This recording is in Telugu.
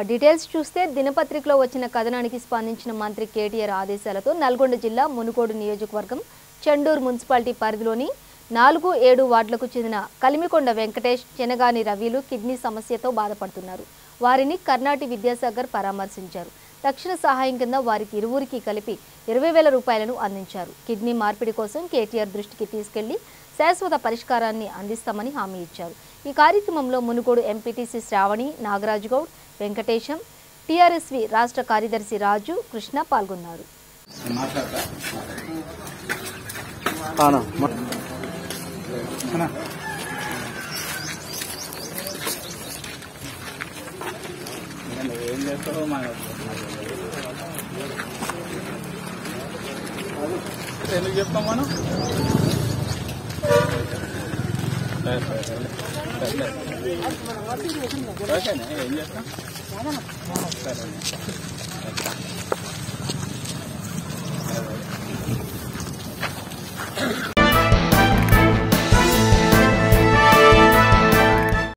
డీటెయిల్స్ చూస్తే దినపత్రికలో వచ్చిన కథనానికి స్పందించిన మంత్రి కేటీఆర్ ఆదేశాలతో నల్గొండ జిల్లా మునుగోడు నియోజకవర్గం చెండూరు మున్సిపాలిటీ పరిధిలోని 4-7 వార్డులకు చెందిన కలిమికొండ వెంకటేష్, చెనగాని రవిలు కిడ్నీ సమస్యతో బాధపడుతున్నారు. వారిని కర్ణాటి విద్యాసాగర్ పరామర్శించారు. తక్షణ సహాయం కింద వారికి ఇరువురికి కలిపి 20,000 రూపాయలను అందించారు. కిడ్నీ మార్పిడి కోసం కేటీఆర్ దృష్టికి తీసుకెళ్లి శాశ్వత పరిష్కారాన్ని అందిస్తామని హామీ ఇచ్చారు. ఈ కార్యక్రమంలో మునుగోడు ఎంపీటీసీ శ్రావణి, నాగరాజు గౌడ్, వెంకటేశం, టీఆర్ఎస్వి రాష్ట్ర కార్యదర్శి రాజు, కృష్ణ పాల్గొన్నారు. ఎందుకు చెప్తాం మనం ఓకేనా ఏం చేస్తాం సరే